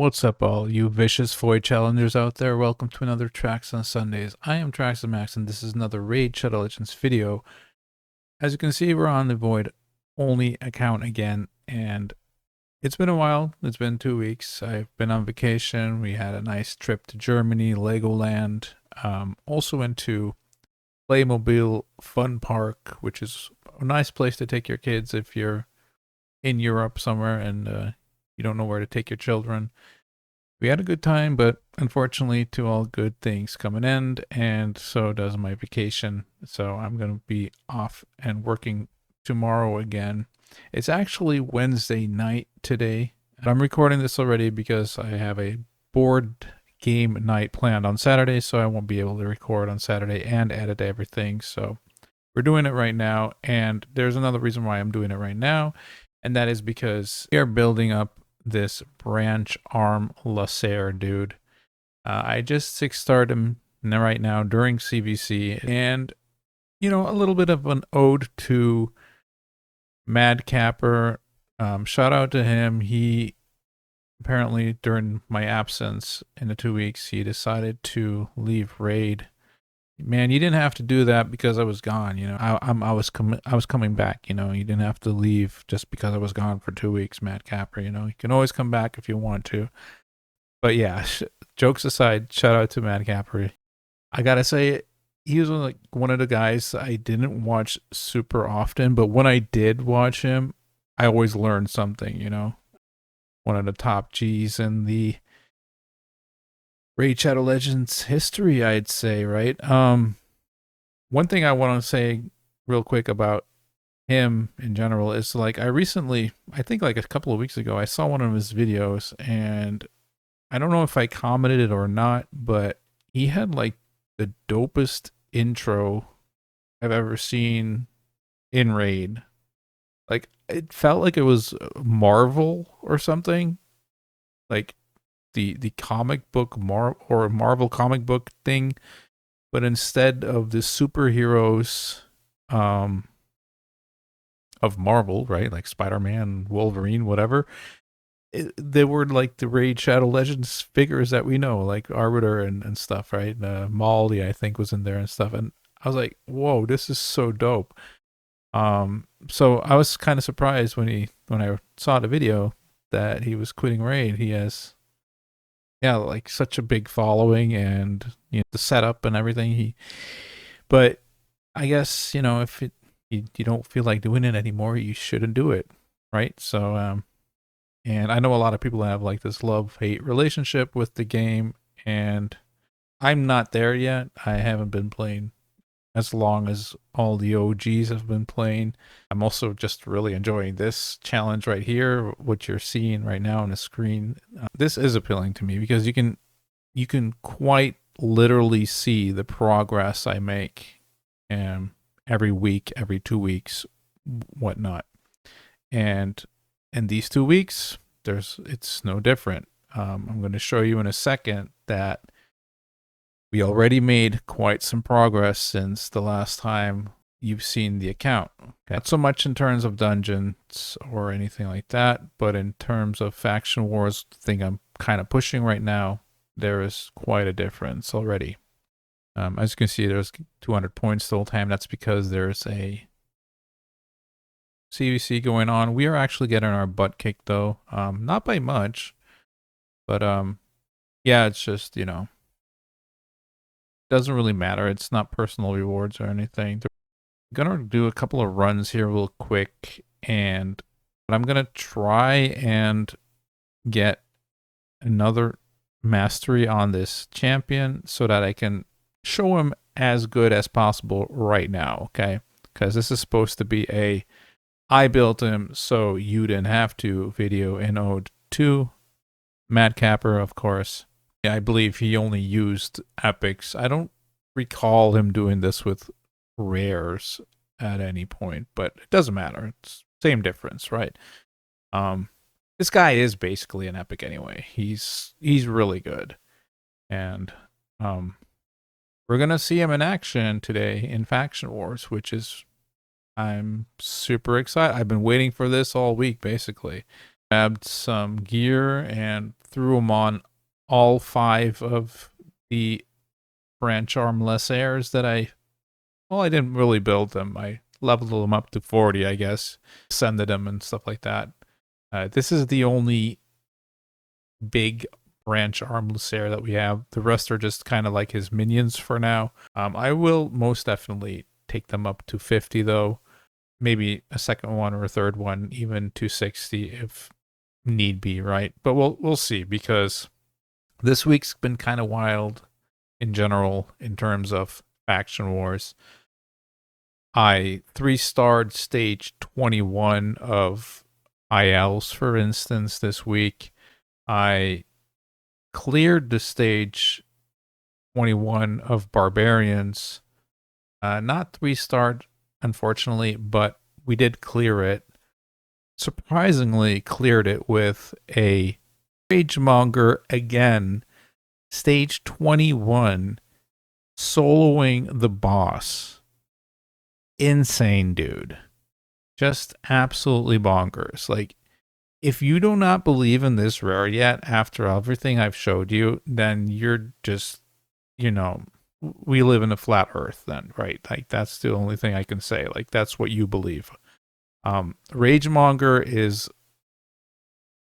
What's up, all you vicious void challengers out there? Welcome to another Tracks on Sundays. I am Trax Max, and this is another Raid Shadow Legends video. As you can see, we're on the void only account again, and it's been a while. It's been 2 weeks. I've been on vacation. We had a nice trip to Germany, Legoland. Also into Playmobil Fun Park, which is a nice place to take your kids if you're in Europe somewhere and you don't know where to take your children. We had a good time, but unfortunately, to all good things come an end, and so does my vacation. So I'm going to be off and working tomorrow again. It's actually Wednesday night today. I'm recording this already because I have a board game night planned on Saturday, so I won't be able to record on Saturday and edit everything. So we're doing it right now, and there's another reason why I'm doing it right now, and that is because we are building up this branch arm Lasair dude. I just 6-starred him right now during CVC, and you know, a little bit of an ode to Madcapper. Shout out to him. He apparently, during my absence in the 2 weeks, he decided to leave Raid. Man, you didn't have to do that because I was gone. You know, I was coming back. You know, you didn't have to leave just because I was gone for 2 weeks, Madcapper. You know, you can always come back if you want to. But yeah, jokes aside, shout out to Madcapper. I gotta say, he was like one of the guys I didn't watch super often, but when I did watch him, I always learned something. You know, one of the top G's in the Raid Shadow Legends history, I'd say, right? One thing I want to say real quick about him in general is like I think like a couple of weeks ago, I saw one of his videos, and I don't know if I commented it or not, but he had like the dopest intro I've ever seen in Raid. Like it felt like it was Marvel or something. Like the comic book or Marvel comic book thing, but instead of the superheroes of Marvel, right, like Spider-Man, Wolverine, whatever, they were like the Raid Shadow Legends figures that we know, like Arbiter and stuff, right? Molly, I think, was in there and stuff, and I was like, whoa, this is so dope. So I was kind of surprised when I saw the video that he was quitting Raid. He has, yeah, like such a big following, and you know, the setup and everything. But I guess, you know, if you don't feel like doing it anymore, you shouldn't do it, right? So and I know a lot of people have like this love-hate relationship with the game, and I'm not there yet. I haven't been playing as long as all the OGs have been playing. I'm also just really enjoying this challenge right here, what you're seeing right now on the screen. This is appealing to me because you can quite literally see the progress I make every week, every 2 weeks, whatnot. And in these 2 weeks, it's no different. I'm going to show you in a second that we already made quite some progress since the last time you've seen the account. Okay? Not so much in terms of dungeons or anything like that, but in terms of faction wars, the thing I'm kind of pushing right now, there is quite a difference already. As you can see, there's 200 points the whole time. That's because there's a CVC going on. We are actually getting our butt kicked though. Not by much, but yeah, it's just, you know, doesn't really matter. It's not personal rewards or anything. I'm gonna do a couple of runs here real quick, but I'm gonna try and get another mastery on this champion so that I can show him as good as possible right now, okay? Because this is supposed to be I built him so you didn't have to video in ode to Madcapper, of course. Yeah, I believe he only used epics. I don't recall him doing this with rares at any point, but it doesn't matter. It's same difference, right? This guy is basically an epic anyway. He's really good, and we're gonna see him in action today in Faction Wars, which is I'm super excited. I've been waiting for this all week, basically. Grabbed some gear and threw them on all 5 of the branch arm Lasairs that I didn't really build them. I leveled them up to 40, I guess, ascended them and stuff like that. This is the only big branch arm Lasair that we have. The rest are just kind of like his minions for now. I will most definitely take them up to 50 though. Maybe a second one or a third one, even to 60 if need be, right? But we'll see, because this week's been kind of wild in general in terms of faction wars. I 3-starred stage 21 of ILs, for instance, this week. I cleared the stage 21 of barbarians. Not 3-starred, unfortunately, but we did clear it. Surprisingly, cleared it with a Ragemonger again, stage 21, soloing the boss. Insane, dude. Just absolutely bonkers. Like, if you do not believe in this rare yet after everything I've showed you, then you're just, we live in a flat earth then, right? Like, that's the only thing I can say. Like, that's what you believe. Ragemonger is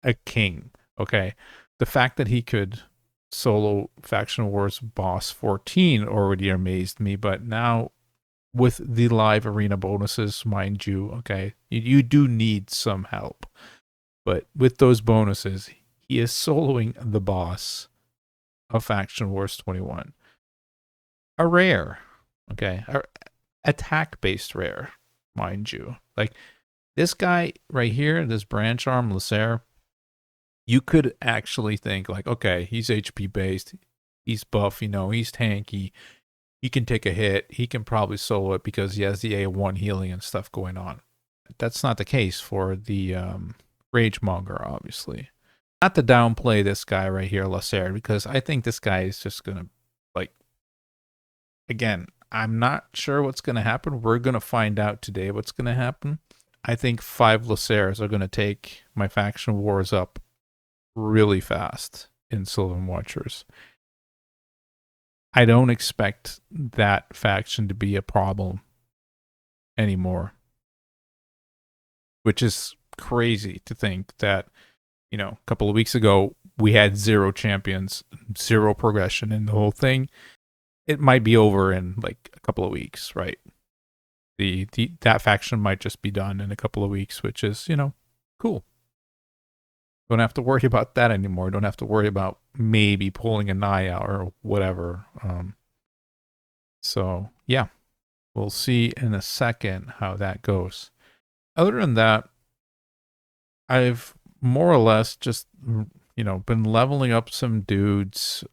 a king, okay? The fact that he could solo Faction Wars Boss 14 already amazed me, but now with the live arena bonuses, mind you, okay, you do need some help. But with those bonuses, he is soloing the boss of Faction Wars 21. A rare, okay? Attack-based rare, mind you. Like, this guy right here, this branch arm, Lasair, you could actually think, like, okay, he's HP-based, he's buff, he's tanky, he can take a hit, he can probably solo it because he has the A1 healing and stuff going on. That's not the case for the Ragemonger, obviously. Not to downplay this guy right here, Lasair, because I think this guy is just going to, like, again, I'm not sure what's going to happen. We're going to find out today what's going to happen. I think 5 Lasairs are going to take my faction wars up really fast in Sylvan Watchers. I don't expect that faction to be a problem anymore, which is crazy to think that, a couple of weeks ago, we had 0 champions, 0 progression in the whole thing. It might be over in like a couple of weeks, right? That faction might just be done in a couple of weeks, which is, cool. Don't have to worry about that anymore. Don't have to worry about maybe pulling an eye out or whatever. So yeah, we'll see in a second how that goes. Other than that, I've more or less just, been leveling up some dudes.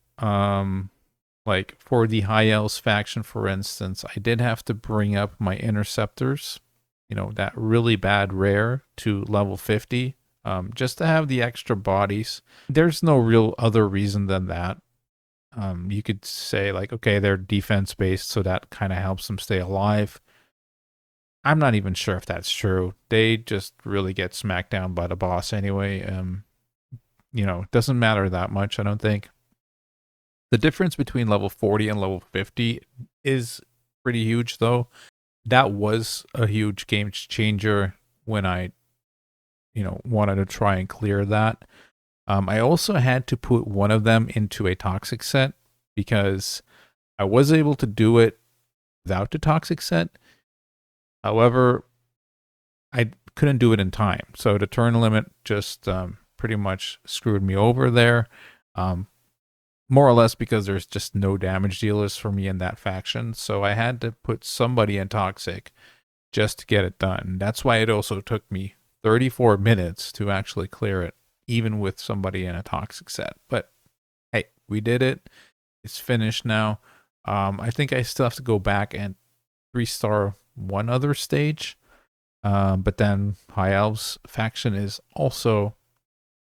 Like for the High Elves faction, for instance, I did have to bring up my interceptors, that really bad rare, to level 50, just to have the extra bodies. There's no real other reason than that. You could say like, okay, they're defense based, so that kind of helps them stay alive. I'm not even sure if that's true. They just really get smacked down by the boss anyway. It doesn't matter that much, I don't think. The difference between level 40 and level 50 is pretty huge, though. That was a huge game changer when I, wanted to try and clear that. I also had to put one of them into a toxic set because I was able to do it without the toxic set. However, I couldn't do it in time. So the turn limit just pretty much screwed me over there. More or less because there's just no damage dealers for me in that faction. So I had to put somebody in toxic just to get it done. That's why it also took me 34 minutes to actually clear it, even with somebody in a toxic set. But hey, we did it. It's finished now. I think I still have to go back and 3-star one other stage. But then High Elves faction is also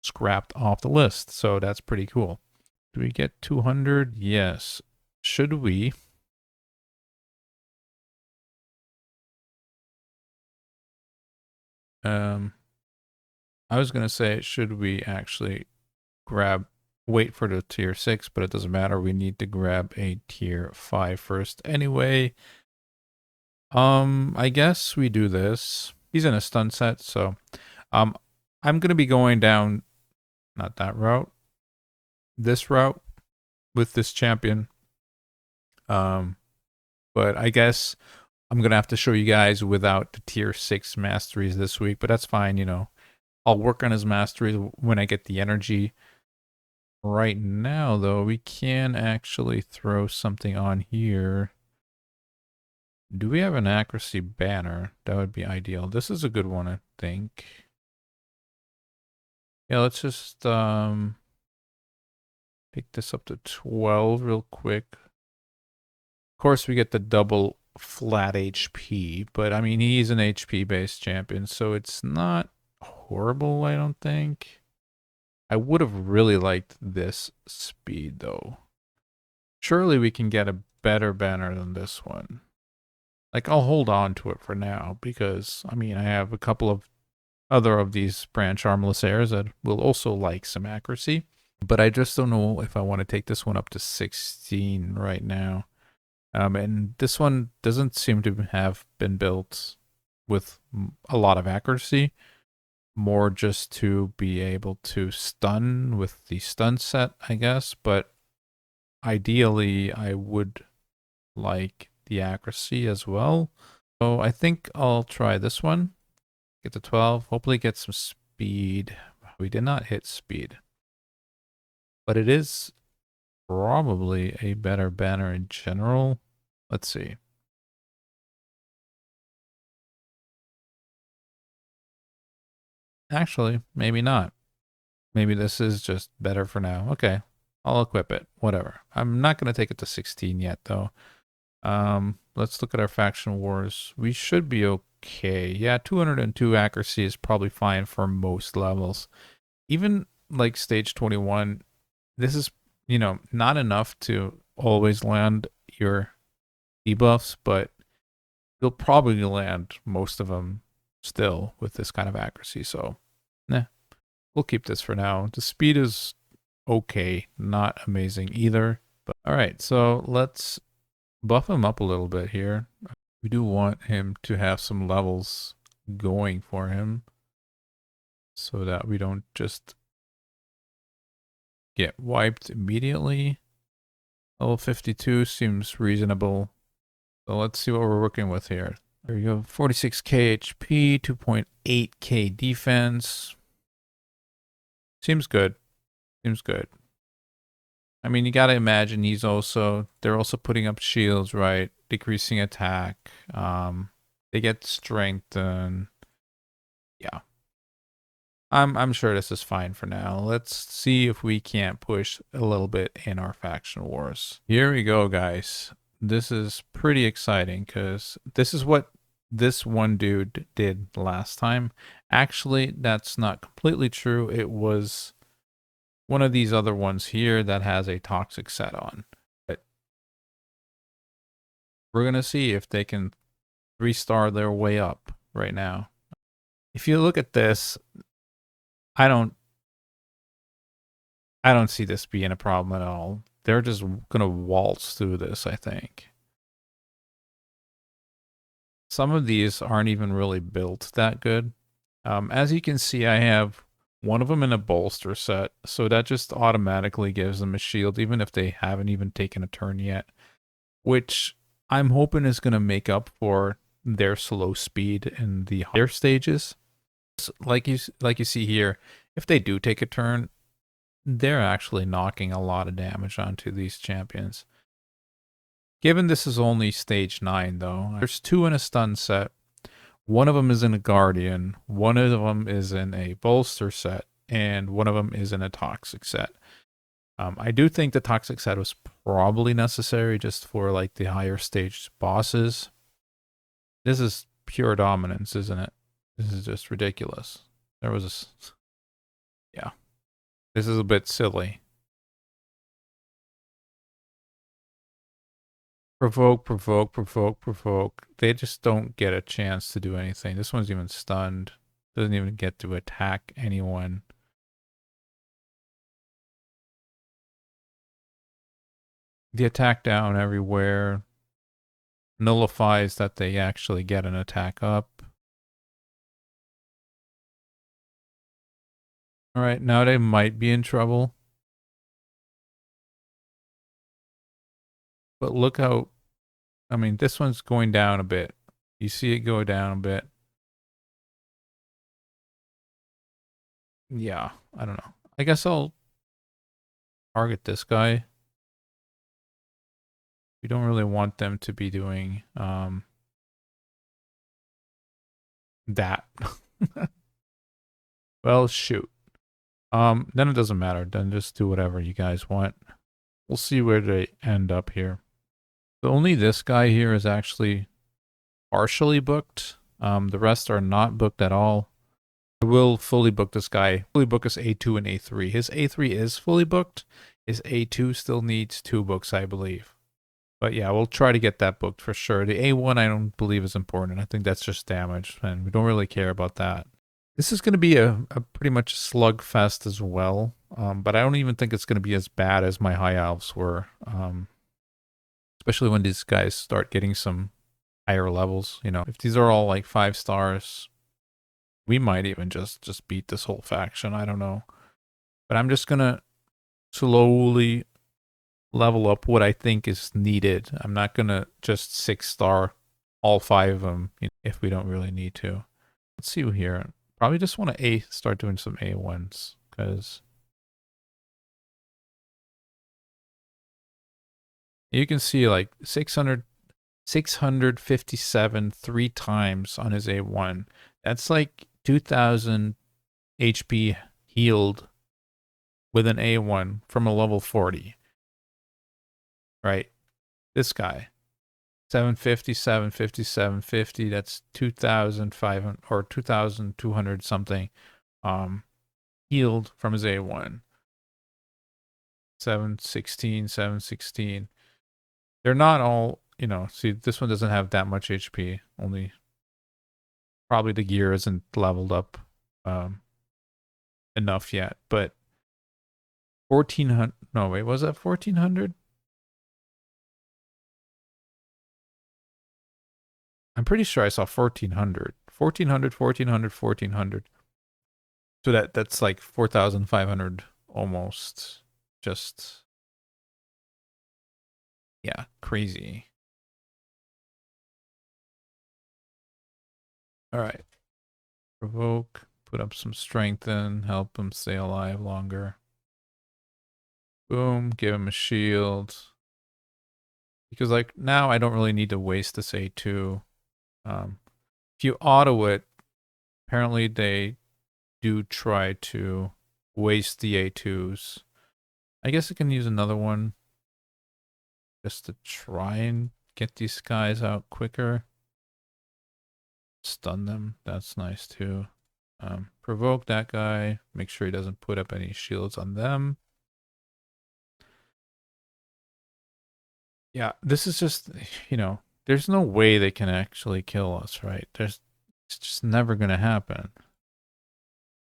scrapped off the list. So that's pretty cool. Do we get 200? Yes. Should we? I was going to say, should we actually grab wait for the tier 6, but it doesn't matter. We need to grab a tier 5 first anyway. I guess we do this. He's in a stun set, so um I'm gonna be going down not that route, this route with this champion. But I guess I'm gonna have to show you guys without the tier 6 masteries this week, but that's fine, you know. I'll work on his masteries when I get the energy. Right now, though, we can actually throw something on here. Do we have an accuracy banner? That would be ideal. This is a good one, I think. Yeah, let's just take this up to 12 real quick. Of course, we get the double flat HP, but I mean, he's an HP-based champion, so it's not horrible, I don't think. I would have really liked this speed, though. Surely we can get a better banner than this one. Like, I'll hold on to it for now, because, I mean, I have a couple of other of these branch arm Lasairs that will also like some accuracy. But I just don't know if I want to take this one up to 16 right now. And this one doesn't seem to have been built with a lot of accuracy. More just to be able to stun with the stun set, I guess. But ideally, I would like the accuracy as well. So I think I'll try this one. Get to 12. Hopefully get some speed. We did not hit speed. But it is probably a better banner in general. Let's see. Actually, maybe not. Maybe this is just better for now. Okay, I'll equip it. Whatever. I'm not going to take it to 16 yet, though. Let's look at our faction wars. We should be okay. Yeah, 202 accuracy is probably fine for most levels. Even like stage 21, this is, you know, not enough to always land your debuffs, but you'll probably land most of them still with this kind of accuracy. So, nah, we'll keep this for now. The speed is okay, not amazing either. But all right, so let's buff him up a little bit here. We do want him to have some levels going for him so that we don't just get wiped immediately. Level 52 seems reasonable. So let's see what we're working with here. There you go, 46k HP, 2.8k defense. Seems good. Seems good. I mean, you gotta imagine they're also putting up shields, right? Decreasing attack. They get strength and yeah. I'm sure this is fine for now. Let's see if we can't push a little bit in our faction wars. Here we go, guys. This is pretty exciting because this is what this one dude did last time. Actually, that's not completely true. It was one of these other ones here that has a toxic set on. But we're going to see if they can 3-star their way up right now. If you look at this, I don't see this being a problem at all. They're just going to waltz through this, I think. Some of these aren't even really built that good. As you can see, I have one of them in a bolster set, so that just automatically gives them a shield, even if they haven't even taken a turn yet, which I'm hoping is going to make up for their slow speed in the higher stages. Like you see here, if they do take a turn, they're actually knocking a lot of damage onto these champions. Given this is only stage 9, though, there's 2 in a stun set. One of them is in a Guardian, one of them is in a bolster set, and one of them is in a toxic set. I do think the toxic set was probably necessary just for like the higher stage bosses. This is pure dominance, isn't it? This is just ridiculous. There was a... Yeah. This is a bit silly. Provoke, provoke, provoke, provoke. They just don't get a chance to do anything. This one's even stunned. Doesn't even get to attack anyone. The attack down everywhere nullifies that they actually get an attack up. All right, now they might be in trouble. But look how, I mean, this one's going down a bit. You see it go down a bit. Yeah, I don't know. I guess I'll target this guy. We don't really want them to be doing that. Well, shoot. Then it doesn't matter. Then just do whatever you guys want. We'll see where they end up here. So only this guy here is actually partially booked. The rest are not booked at all. I will fully book this guy. Fully book his A2 and A3. His A3 is fully booked. His A2 still needs 2 books, I believe. But yeah, we'll try to get that booked for sure. The A1 I don't believe is important. I think that's just damage, and we don't really care about that. This is going to be a pretty much slugfest as well, but I don't even think it's going to be as bad as my high elves were, especially when these guys start getting some higher levels. You know, if these are all like 5 stars, we might even just beat this whole faction. I don't know, but I'm just going to slowly level up what I think is needed. I'm not going to just 6-star all 5 of them if we don't really need to. Let's see here. Probably just want to start doing some A1s because you can see like 657 3 times on his A1. That's like 2000 HP healed with an A1 from a level 40. Right? This guy. 750, 750, 750. That's 2,500 or 2,200 something healed from his A1. 716, 716. They're not all, you know, see, this one doesn't have that much HP. Only probably the gear isn't leveled up enough yet. But 1,400, no, wait, was that 1,400? I'm pretty sure I saw 1,400. 1,400, 1,400, 1,400. So that's like 4,500 almost. Just, yeah, crazy. All right. Provoke, put up some strengthen, help him stay alive longer. Boom, give him a shield. Because like now I don't really need to waste this A2. If you auto it, apparently they do try to waste the A2s. I guess I can use another one just to try and get these guys out quicker. Stun them. That's nice too. Provoke that guy. Make sure he doesn't put up any shields on them. Yeah, this is just, you know, there's no way they can actually kill us, right? It's just never going to happen.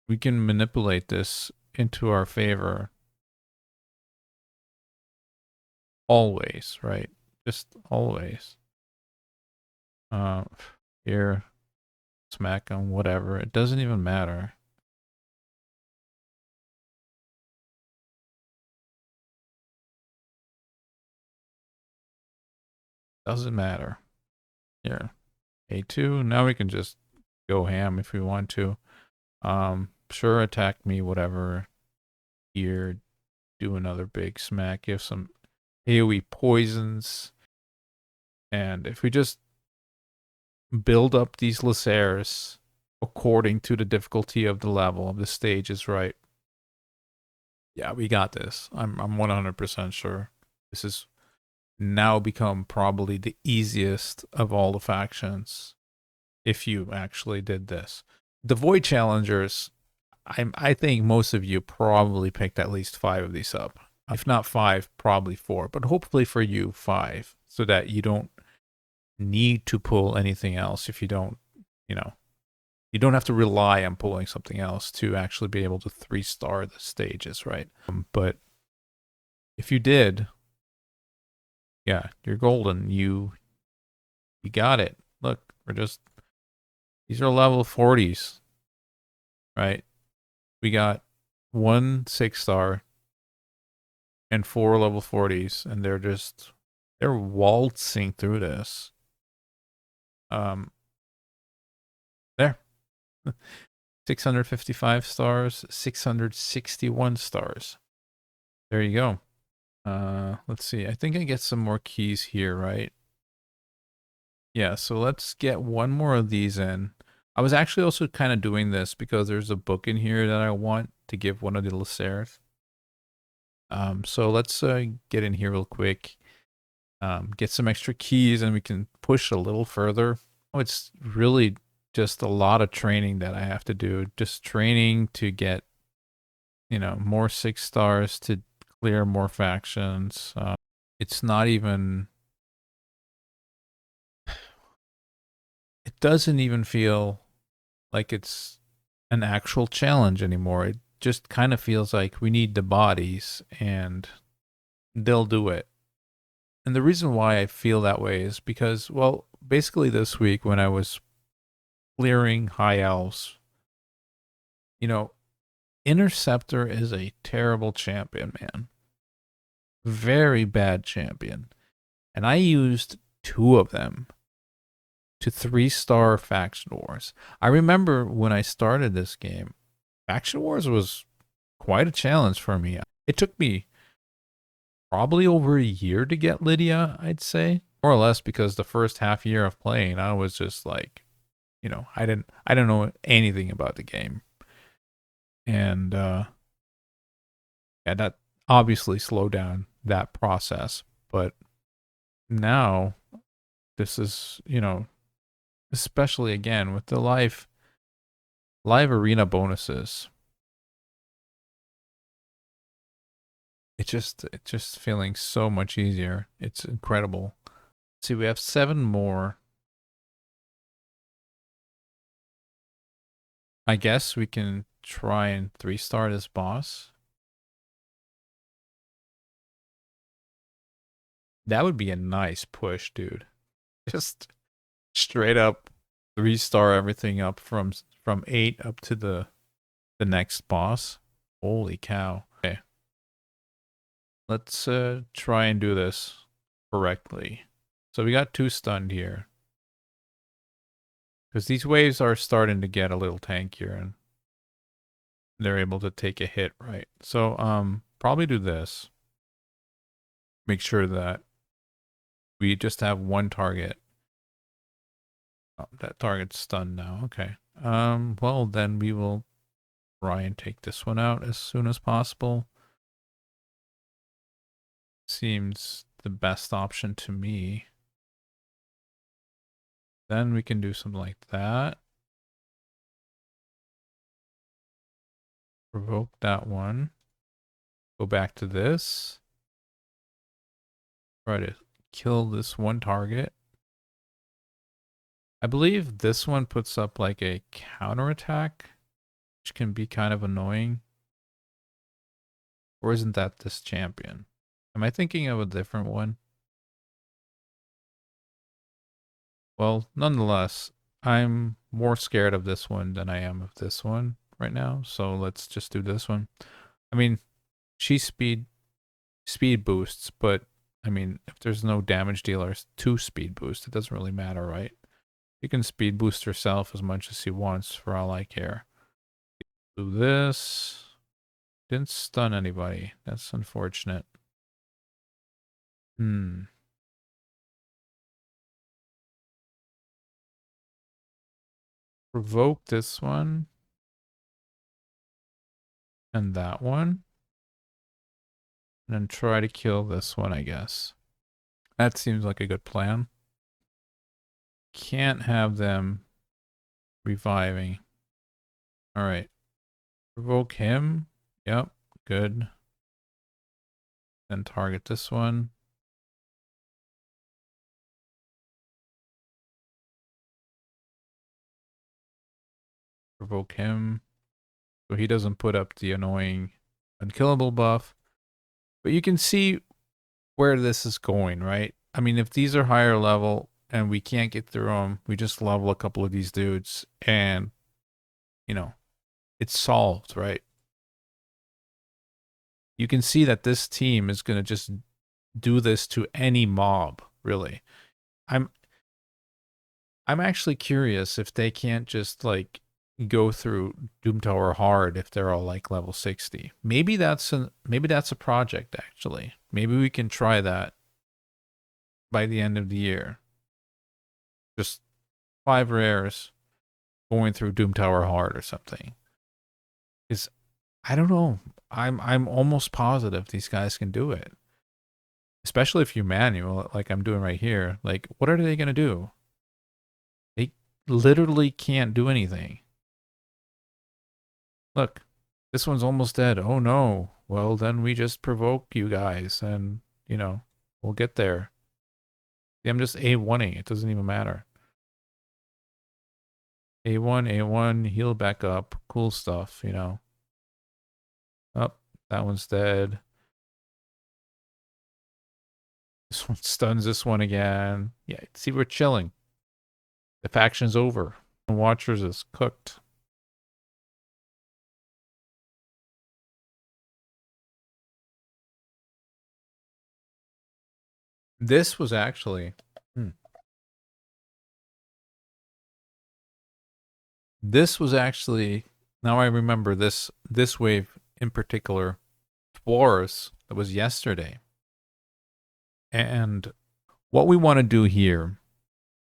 We can manipulate this into our favor. Always, right? Just always. Here, smack them, whatever. It doesn't even matter. Doesn't matter. Here, A2. Now we can just go ham if we want to. Sure, attack me, whatever. Here, do another big smack. Give some AoE poisons. And if we just build up these Lasairs according to the difficulty of the level of the stage is right. Yeah, we got this. I'm 100% sure. This has now become probably the easiest of all the factions if you actually did this. The Void Challengers, I think most of you probably picked at least 5 of these up. If not 5, probably 4, but hopefully for you 5 so that you don't need to pull anything else if you don't, you know, you don't have to rely on pulling something else to actually be able to 3-star the stages, right? But if you did, Yeah, you're golden. You got it. Look, these are level 40s, right? We got one 6-star and 4 level 40s, and they're waltzing through this. Um, there. 655 stars, 661 stars. There you go. Let's see. I think I get some more keys here, right? Yeah, so let's get one more of these in. I was actually also kind of doing this because there's a book in here that I want to give one of the Lasairs. So let's get in here real quick. Get some extra keys and we can push a little further. Oh, it's really just a lot of training that I have to do. Just training to get, more 6-stars to clear more factions. It's not even, it doesn't even feel like it's an actual challenge anymore. It just kind of feels like we need the bodies and they'll do it. And the reason why I feel that way is because, well, basically this week when I was clearing high elves, you know, Interceptor is a terrible champion, man. Very bad champion. And I used 2 of them to 3-star Faction Wars. I remember when I started this game, Faction Wars was quite a challenge for me. It took me probably over a year to get Lydia, I'd say. More or less because the first half year of playing, I was just like, I didn't know anything about the game. And yeah, that obviously slowed down that process. But now this is, especially again with the live arena bonuses. It's just feeling so much easier. It's incredible. See, we have 7 more. I guess we can try and 3-star this boss. That would be a nice push, dude. Just straight up 3-star everything up from 8 up to the next boss. Holy cow. Okay. Let's try and do this correctly. So we got 2 stunned here. Because these waves are starting to get a little tankier and they're able to take a hit, right? So probably do this. Make sure that we just have one target. Oh, that target's stunned now. Okay. Well, then we will try and take this one out as soon as possible. Seems the best option to me. Then we can do something like that. Provoke that one. Go back to this. Try to kill this one target. I believe this one puts up like a counterattack, which can be kind of annoying. Or isn't that this champion? Am I thinking of a different one? Well, nonetheless, I'm more scared of this one than I am of this one right now. So let's just do this one. I mean, she's speed boosts, but I mean, if there's no damage dealers to speed boost, it doesn't really matter, right? You can speed boost herself as much as she wants for all I care. Do this. Didn't stun anybody. That's unfortunate. Provoke this one. And that one. And then try to kill this one, I guess. That seems like a good plan. Can't have them reviving. Alright. Provoke him. Yep. Good. Then target this one. Provoke him. So he doesn't put up the annoying unkillable buff. But you can see where this is going, right? I mean, if these are higher level and we can't get through them, we just level a couple of these dudes and, you know, it's solved, right? You can see that this team is going to just do this to any mob, really. I'm I'm actually curious if they can't just like go through Doom Tower hard if they're all like level 60. Maybe that's a project actually. Maybe we can try that by the end of the year. Just 5 rares going through Doom Tower hard or something. Is I don't know. I'm almost positive these guys can do it. Especially if you manual like I'm doing right here. Like what are they going to do? They literally can't do anything. Look, this one's almost dead. Oh no. Well, then we just provoke you guys and, we'll get there. See, I'm just A1ing. It doesn't even matter. A1, A1, heal back up. Cool stuff, Oh, that one's dead. This one stuns this one again. Yeah, see, we're chilling. The faction's over. Watchers is cooked. This was actually... This was actually... Now I remember this wave in particular. Dwarves. That was yesterday. And what we want to do here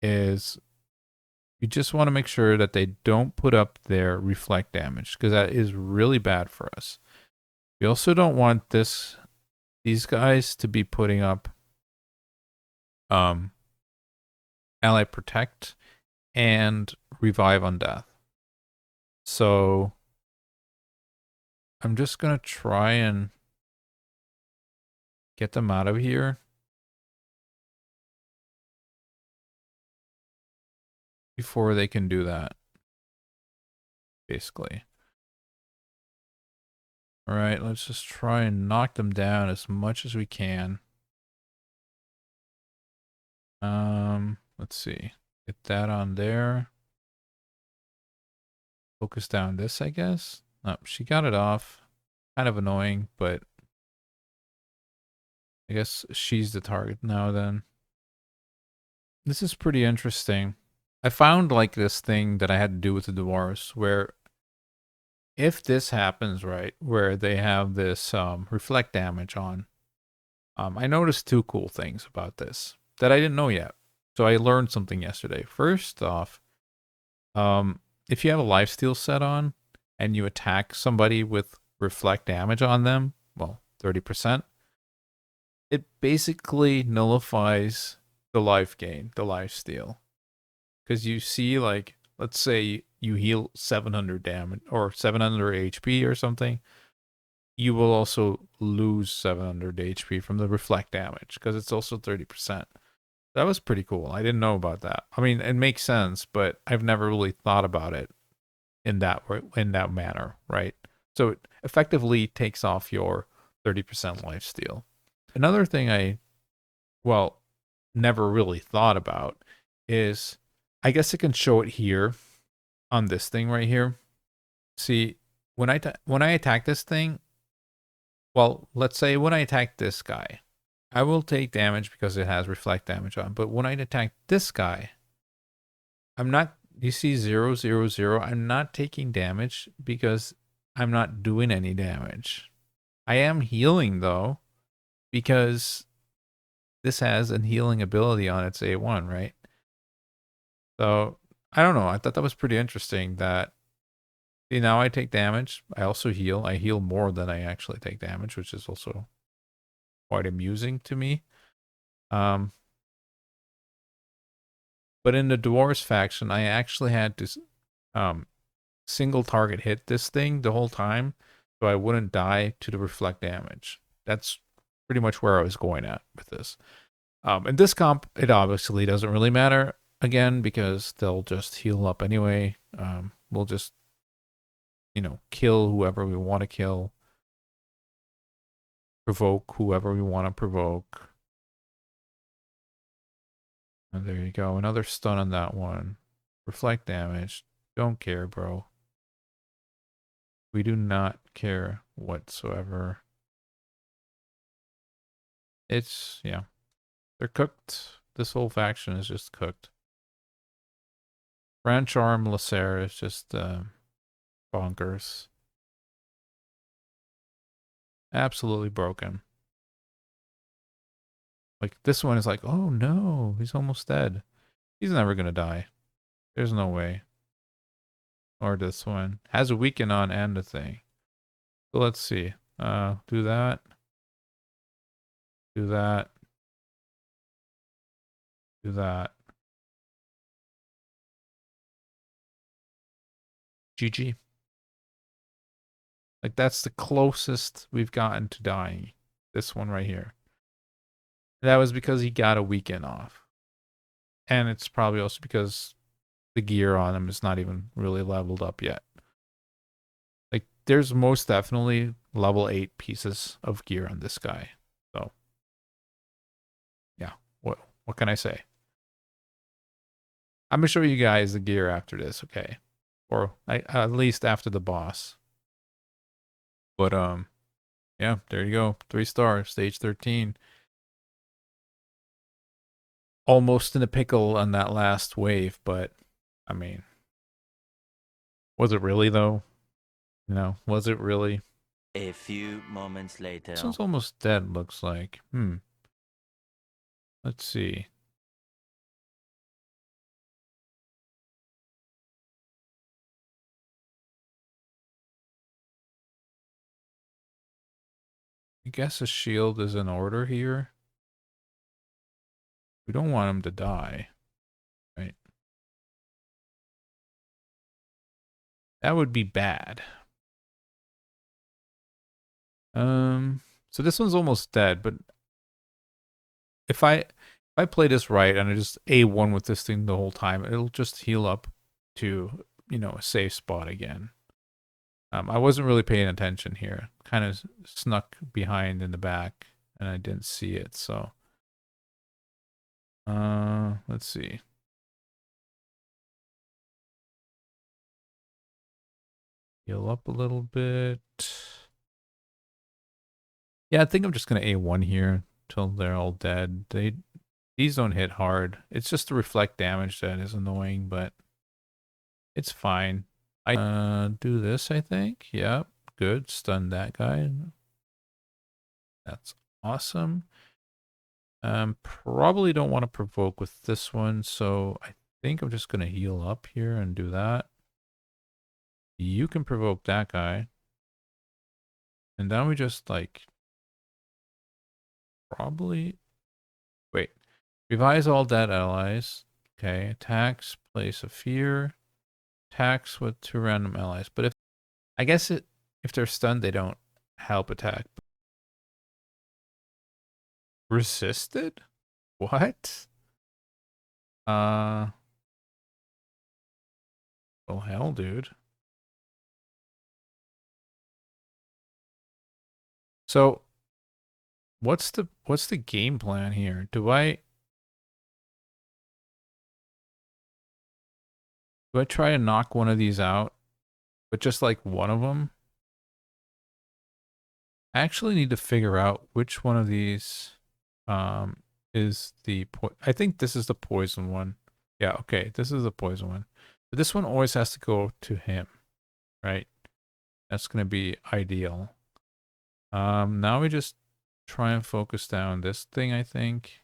is you just want to make sure that they don't put up their reflect damage because that is really bad for us. We also don't want these guys to be putting up ally protect and revive on death. So I'm just gonna try and get them out of here before they can do that, basically. All right, let's just try and knock them down as much as we can. Let's see. Get that on there. Focus down this, I guess. Oh, she got it off. Kind of annoying, but I guess she's the target now then. This is pretty interesting. I found like this thing that I had to do with the dwarves where if this happens, right, where they have this reflect damage on, I noticed two cool things about this that I didn't know yet. So I learned something yesterday. First off, if you have a lifesteal set on and you attack somebody with reflect damage on them, well, 30%, it basically nullifies the life gain, the lifesteal. Because you see, like, let's say you heal 700 damage or 700 HP or something, you will also lose 700 HP from the reflect damage because it's also 30%. That was pretty cool. I didn't know about that. I mean, it makes sense, but I've never really thought about it in that manner, right? So it effectively takes off your 30% lifesteal. Another thing well, never really thought about is I guess I can show it here on this thing right here. See, when I attack this thing, well, let's say when I attack this guy, I will take damage because it has reflect damage on. But when I attack this guy, I'm not, you see 0, 0, 0, I'm not taking damage because I'm not doing any damage. I am healing though, because this has a healing ability on its A1, right? So I don't know. I thought that was pretty interesting that, see, now I take damage. I also heal. I heal more than I actually take damage, which is also quite amusing to me. But in the Dwarves faction, I actually had to single target hit this thing the whole time so I wouldn't die to the reflect damage. That's pretty much where I was going at with this. In this comp, it obviously doesn't really matter, again, because they'll just heal up anyway. We'll just, kill whoever we want to kill. Provoke whoever we want to provoke. And there you go. Another stun on that one. Reflect damage. Don't care, bro. We do not care whatsoever. It's, yeah. They're cooked. This whole faction is just cooked. Branch Arm Lasair is just bonkers. Absolutely broken. Like, this one is like, oh no, he's almost dead. He's never gonna die. There's no way. Or this one. Has a weaken on and a thing. So let's see. Do that. Do that. Do that. GG. Like, that's the closest we've gotten to dying. This one right here. That was because he got a weekend off. And it's probably also because the gear on him is not even really leveled up yet. Like, there's most definitely level 8 pieces of gear on this guy. So, yeah. What can I say? I'm going to show you guys the gear after this, okay? Or at least after the boss. But, yeah, there you go. 3 stars, stage 13. Almost in a pickle on that last wave, but, I mean, was it really, though? No, was it really? A few moments later. This one's almost dead, looks like. Let's see. I guess a shield is in order here. We don't want him to die, right? That would be bad. So this one's almost dead, but if I play this right and I just A1 with this thing the whole time, it'll just heal up to, a safe spot again. I wasn't really paying attention here. Kind of snuck behind in the back and I didn't see it, so let's see. Heal up a little bit. Yeah, I think I'm just gonna A1 here until they're all dead. These don't hit hard. It's just the reflect damage that is annoying, but it's fine. I do this, I think. Yep, good. Stun that guy. That's awesome. Probably don't want to provoke with this one, so I think I'm just gonna heal up here and do that. You can provoke that guy. And then we just like probably wait. Revise all dead allies. Okay. Attacks, place of fear. Attacks with 2 random allies. But if they're stunned, they don't help attack. Resisted? What? Well, hell, dude. So, what's the game plan here? Do I try and knock one of these out, but just like one of them? I actually need to figure out which one of these is I think this is the poison one. Yeah, okay, this is the poison one. But this one always has to go to him, right? That's going to be ideal. Now we just try and focus down this thing, I think.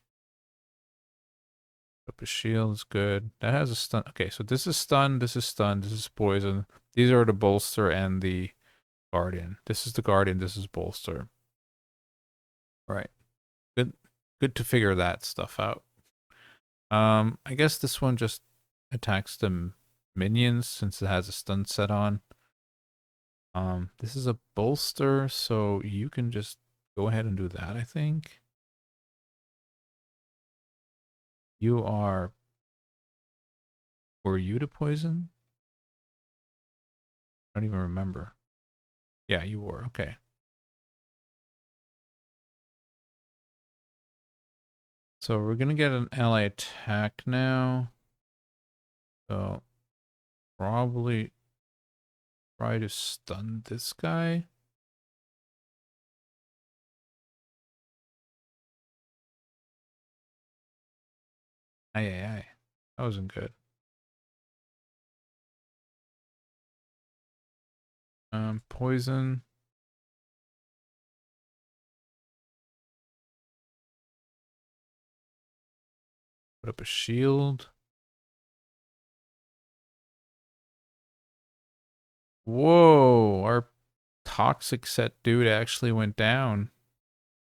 Up a shield is good. That has a stun. Okay, so this is stun, this is stun, this is poison. These are the bolster and the guardian. This is the guardian, this is bolster. All right. Good to figure that stuff out. I guess this one just attacks the minions since it has a stun set on. This is a bolster, so you can just go ahead and do that, I think. Were you to poison? I don't even remember. Yeah, you were, okay. So we're gonna get an ally attack now. So probably try to stun this guy. Aye, aye, aye. That wasn't good. Poison. Put up a shield. Whoa, our toxic set dude actually went down.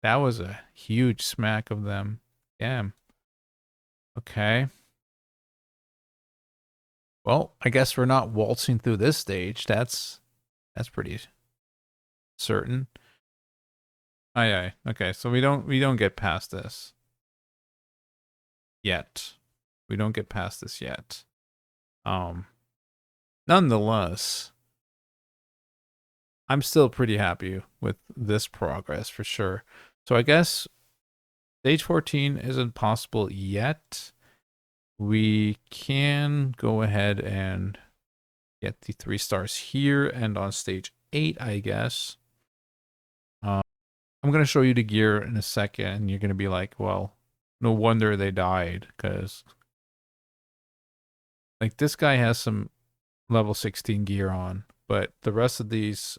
That was a huge smack of them. Damn. Okay. Well, I guess we're not waltzing through this stage. That's pretty certain. Aye, aye. Okay, so we don't get past this yet. We don't get past this yet. Nonetheless, I'm still pretty happy with this progress for sure. So I guess stage 14 isn't possible yet. We can go ahead and get the 3 stars here and on stage 8, I guess. I'm going to show you the gear in a second, and you're going to be like, well, no wonder they died, because like this guy has some level 16 gear on, but the rest of these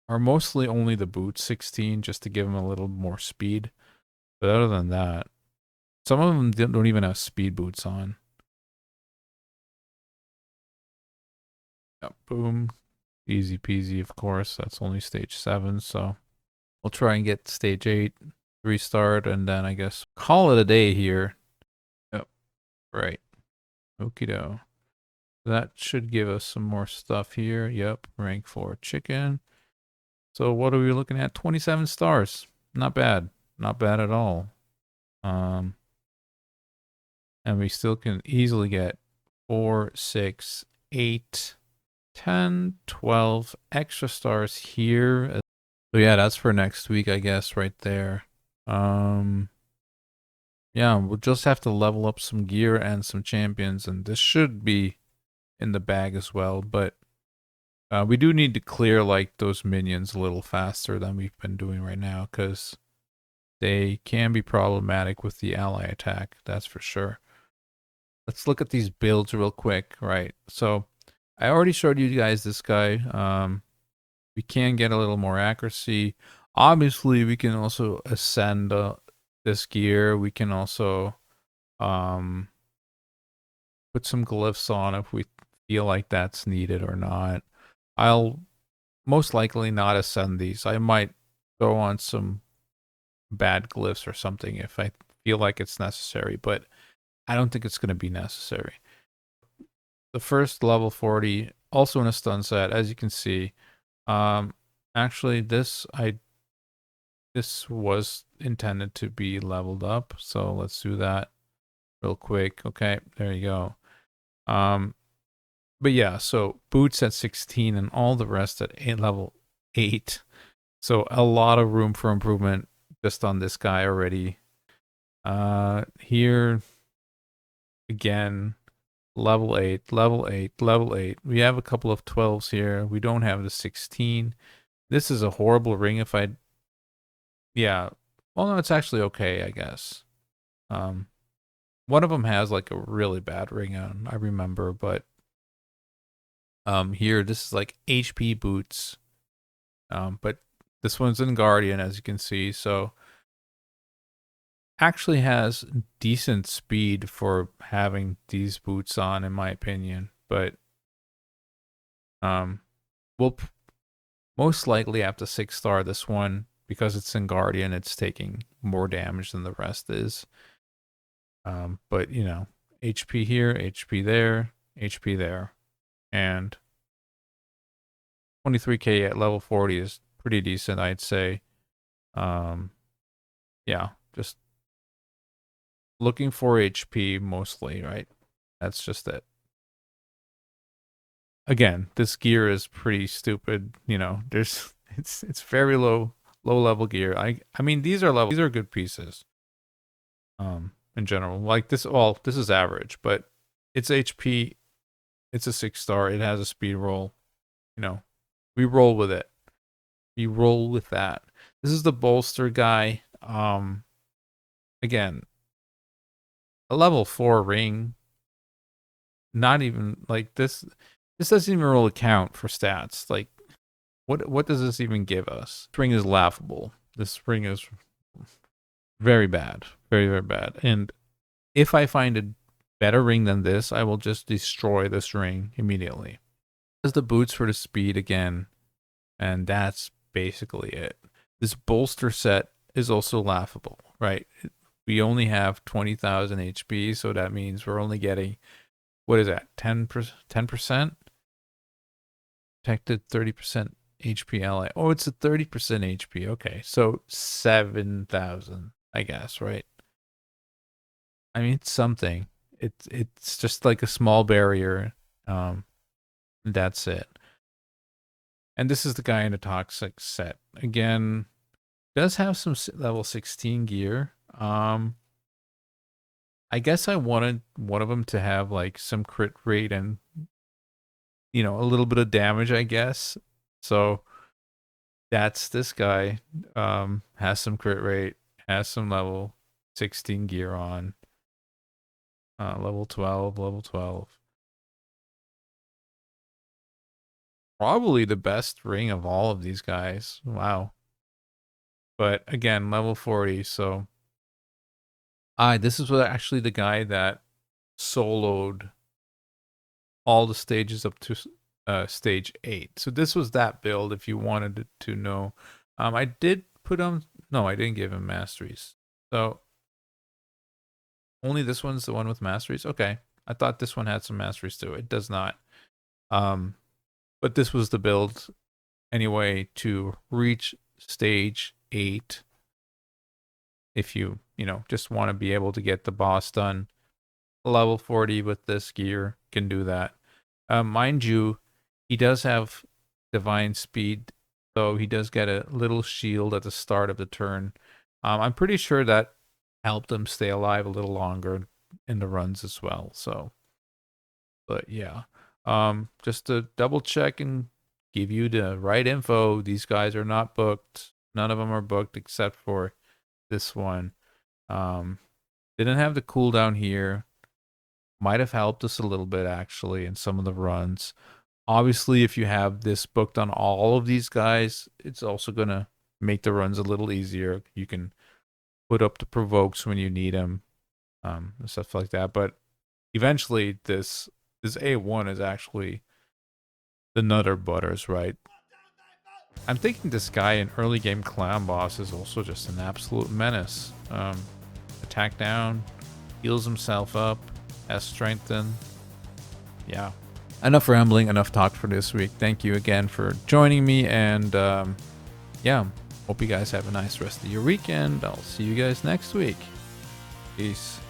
are mostly only the boot 16 just to give him a little more speed. But other than that, some of them don't even have speed boots on. Yep, boom. Easy peasy, of course. That's only stage 7, so we'll try and get stage 8 restart, and then I guess call it a day here. Yep, right. Okie doke. That should give us some more stuff here. Yep, rank 4 chicken. So what are we looking at? 27 stars. Not bad. Not bad at all. And we still can easily get 4, 6, 8, 10, 12 extra stars here. So yeah, that's for next week, I guess, right there. Yeah, we'll just have to level up some gear and some champions, and this should be in the bag as well, but we do need to clear like those minions a little faster than we've been doing right now, because they can be problematic with the ally attack, that's for sure. Let's look at these builds real quick, right? So I already showed you guys this guy. We can get a little more accuracy. Obviously, we can also ascend this gear. We can also um, put some glyphs on if we feel like that's needed or not. I'll most likely not ascend these. I might throw on some bad glyphs or something if I feel like it's necessary, but I don't think it's going to be necessary. The first level 40, also in a stun set, as you can see. Actually, this was intended to be leveled up, so let's do that real quick. Okay, there you go. But yeah, so boots at 16 and all the rest at level 8. So a lot of room for improvement just on this guy already. Here again, level 8, level 8, level 8. We have a couple of 12s here. We don't have the 16. This is a horrible ring if I... Yeah. Well, no, it's actually okay, I guess. One of them has like a really bad ring on, I remember, but here this is like HP boots. But this one's in Guardian, as you can see, so actually has decent speed for having these boots on, in my opinion. But we'll most likely have to 6-star this one because it's in Guardian. It's taking more damage than the rest is. But you know, HP here, HP there, HP there, and 23k at level 40 is pretty decent, I'd say. Yeah, just looking for HP mostly, right? That's just it. Again, this gear is pretty stupid. You know, there's it's very low level gear. I mean these are good pieces. in general. Like this, well, this is average, but it's HP. It's a 6-star. It has a speed roll. You know, we roll with it. We roll with that. This is the bolster guy. Again, a level 4 ring. Not even like this. This doesn't even really count for stats. Like, what does this even give us? This ring is laughable. This ring is very bad, very very bad. And if I find a better ring than this, I will just destroy this ring immediately. There's the boots for the speed again, and that's basically it. This bolster set is also laughable, right? We only have 20,000 HP, so that means we're only getting, what is that, 10%? Protected 30% HP ally. Oh, it's a 30% HP. Okay, so 7,000, I guess, right? I mean, it's something. It's just like a small barrier. That's it. And this is the guy in the toxic set. Again, does have some level 16 gear. I guess I wanted one of them to have like some crit rate and, you know, a little bit of damage, I guess. So that's this guy. Has some crit rate, has some level 16 gear on. Level 12, level 12. Probably the best ring of all of these guys. Wow. But again, level 40, so this is what actually the guy that soloed all the stages up to stage 8. So this was that build if you wanted to know. I did put on, no, I didn't give him masteries. So only this one's the one with masteries. Okay. I thought this one had some masteries too. It does not. But this was the build anyway to reach stage 8. If you just want to be able to get the boss done, level 40 with this gear can do that. Mind you, he does have divine speed, so he does get a little shield at the start of the turn. I'm pretty sure that helped him stay alive a little longer in the runs as well. So, but yeah, just to double check and give you the right info, these guys are not booked. None of them are booked except for this one. Didn't have the cooldown here. Might have helped us a little bit actually in some of the runs. Obviously, if you have this booked on all of these guys, it's also gonna make the runs a little easier. You can put up the provokes when you need them, and stuff like that. But eventually, this A1 is actually the nutter butters, right? I'm thinking this guy in early game clown boss is also just an absolute menace. Attack down, heals himself up, has strengthen. Yeah. Enough rambling, enough talk for this week. Thank you again for joining me, and yeah, hope you guys have a nice rest of your weekend. I'll see you guys next week. Peace.